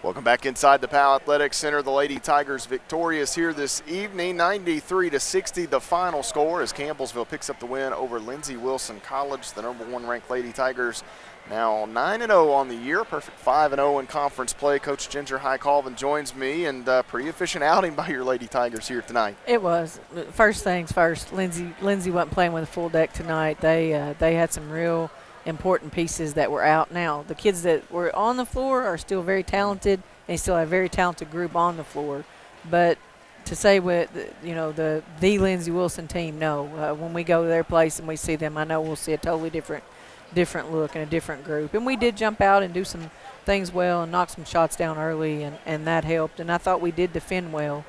Welcome back inside the Powell Athletic Center. The Lady Tigers victorious here this evening, 93-60 the final score as Campbellsville picks up the win over Lindsey Wilson College. The number 1 ranked Lady Tigers now 9-0 on the year, perfect 5-0 in conference play. Coach Ginger Colvin joins me, and pretty efficient outing by your Lady Tigers here tonight. It was. First things first, Lindsey wasn't playing with a full deck tonight. They had some real important pieces that were out. Now, the kids that were on the floor are still very talented, and they still have a very talented group on the floor. But to say with, the Lindsey Wilson team, no. When we go to their place and we see them, I know we'll see a totally different look and a different group. And we did jump out and do some things well and knock some shots down early, and that helped. And I thought we did defend well.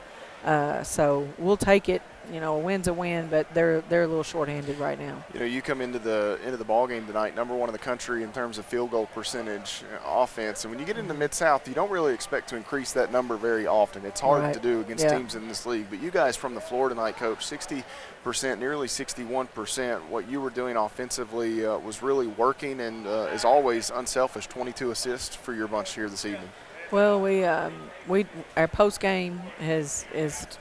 So we'll take it. A win's a win, but they're a little shorthanded right now. You come into the ball game tonight, number 1 in the country in terms of field goal percentage offense, and when you get into Mid-South, you don't really expect to increase that number very often. It's hard to do against teams in this league. But you guys from the floor tonight, Coach, 60%, nearly 61%. What you were doing offensively was really working, and as always, unselfish. 22 assists for your bunch here this evening. Well, our post game is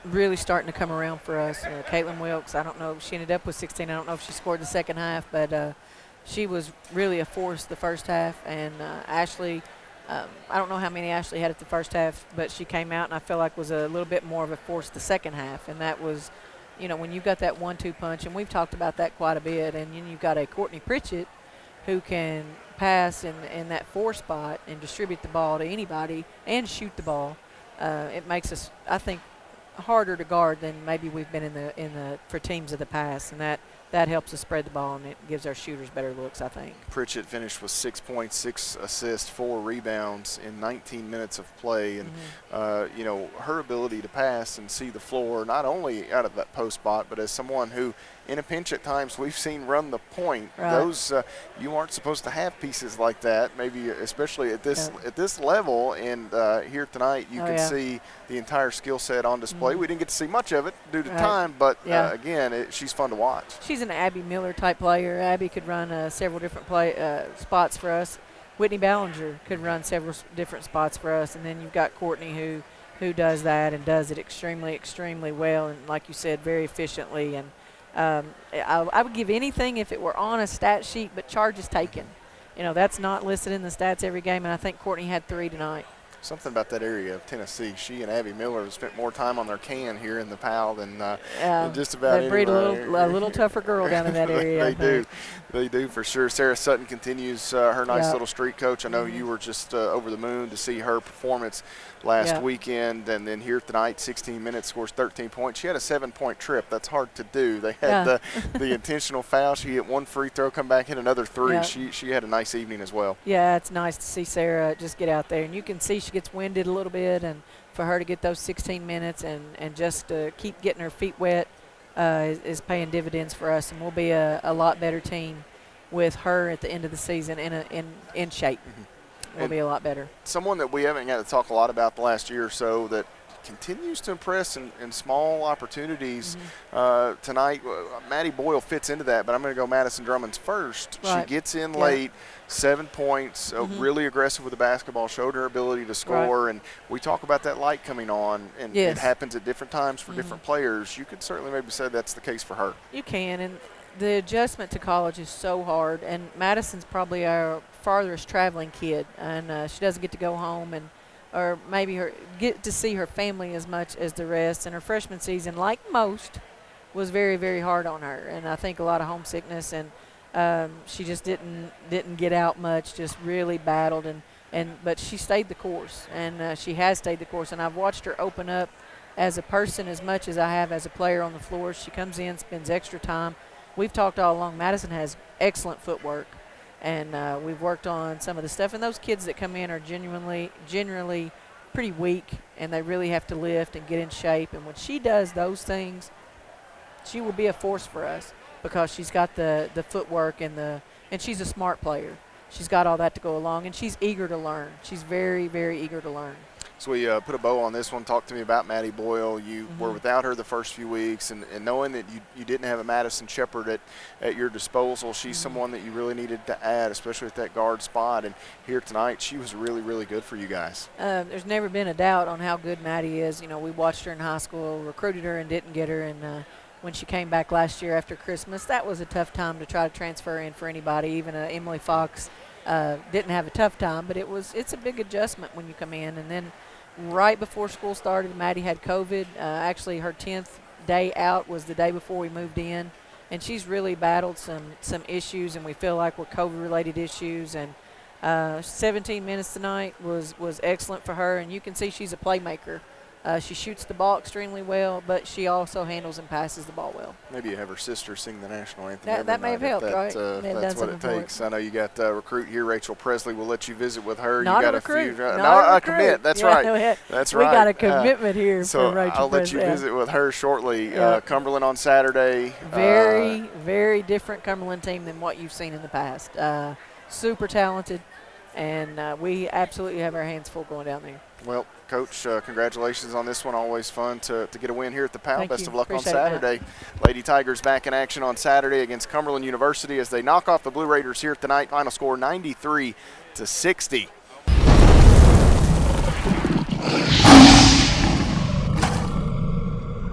really starting to come around for us. Caitlin Wilkes, I don't know, she ended up with 16. I don't know if she scored the second half, but she was really a force the first half. And Ashley, I don't know how many Ashley had at the first half, but she came out and I felt like was a little bit more of a force the second half. And that was, when you've got that 1-2 punch, and we've talked about that quite a bit. And you've got a Courtney Pritchett who can pass in that 4 spot and distribute the ball to anybody and shoot the ball. It makes us, I think, harder to guard than maybe we've been in the for teams of the past, and that helps us spread the ball, and it gives our shooters better looks, I think. Pritchett finished with 6 points, 6 assists, 4 rebounds in 19 minutes of play. And, her ability to pass and see the floor, not only out of that post spot, but as someone who, in a pinch at times, we've seen run the point. Right. Those you aren't supposed to have pieces like that, maybe especially at this level. And here tonight you can see the entire skill set on display. We didn't get to see much of it due to time, but again, she's fun to watch. She's an Abby Miller type player. Abby could run several different spots for us. Whitney Ballinger could run several different spots for us, and then you've got Courtney who does that and does it extremely, extremely well, and like you said, very efficiently. And I would give anything if it were on a stat sheet, but charges taken. That's not listed in the stats every game, and I think Courtney had 3 tonight. Something about that area of Tennessee. She and Abby Miller have spent more time on their can here in the Powell than just about they breed a little tougher girl down in that area. They do for sure. Sarah Sutton continues her nice little streak, Coach. I know you were just over the moon to see her performance last weekend, and then here tonight, 16 minutes, scores 13 points. She had a 7-point trip. That's hard to do. They had the intentional foul. She hit 1 free throw, come back, hit another 3. Yeah. She had a nice evening as well. Yeah, it's nice to see Sarah just get out there, and you can see she gets winded a little bit, and for her to get those 16 minutes and just keep getting her feet wet is paying dividends for us, and we'll be a lot better team with her at the end of the season in shape. We'll be a lot better. Someone that we haven't had to talk a lot about the last year or so that continues to impress in small opportunities. Tonight, Maddie Boyle fits into that, but I'm going to go Madison Drummond's first. Right. She gets in late, 7 points, really aggressive with the basketball, showed her ability to score, and we talk about that light coming on, and it happens at different times for different players. You could certainly maybe say that's the case for her. You can, and the adjustment to college is so hard, and Madison's probably our farthest traveling kid, and she doesn't get to go home or maybe get to see her family as much as the rest. And her freshman season, like most, was very, very hard on her, and I think a lot of homesickness, and she just didn't get out much, just really battled, but she stayed the course, and she has stayed the course, and I've watched her open up as a person as much as I have as a player on the floor. She comes in, spends extra time. We've talked all along, Madison has excellent footwork, and we've worked on some of the stuff. And those kids that come in are generally pretty weak, and they really have to lift and get in shape. And when she does those things, she will be a force for us because she's got the footwork and she's a smart player. She's got all that to go along, and she's eager to learn. She's very, very eager to learn. So we put a bow on this one. Talk to me about Maddie Boyle. You were without her the first few weeks, and knowing that you didn't have a Madison Shepard at your disposal, she's someone that you really needed to add, especially at that guard spot. And here tonight, she was really, really good for you guys. There's never been a doubt on how good Maddie is. You know, we watched her in high school, recruited her and didn't get her, and when she came back last year after Christmas, that was a tough time to try to transfer in for anybody. Even Emily Fox didn't have a tough time, but it's a big adjustment when you come in. And then right before school started, Maddie had COVID. Actually, her 10th day out was the day before we moved in, and she's really battled some issues, and we feel like were COVID-related issues. And 17 minutes tonight was excellent for her, and you can see she's a playmaker. She shoots the ball extremely well, but she also handles and passes the ball well. Maybe you have her sister sing the national anthem. That may have helped, right? That's what it takes. I know you got a recruit here, Rachel Presley. We'll let you visit with her. Not you got a recruit. A commit. That's right. That's right. We got a commitment here so from Rachel I'll Presley. let you visit with her shortly. Cumberland on Saturday. Very different Cumberland team than what you've seen in the past. Super talented, and we absolutely have our hands full going down there. Well, Coach, congratulations on this one. Always fun to get a win here at the PAL. Best of luck on Saturday. Lady Tigers back in action on Saturday against Cumberland University as they knock off the Blue Raiders here tonight. Final score 93-60.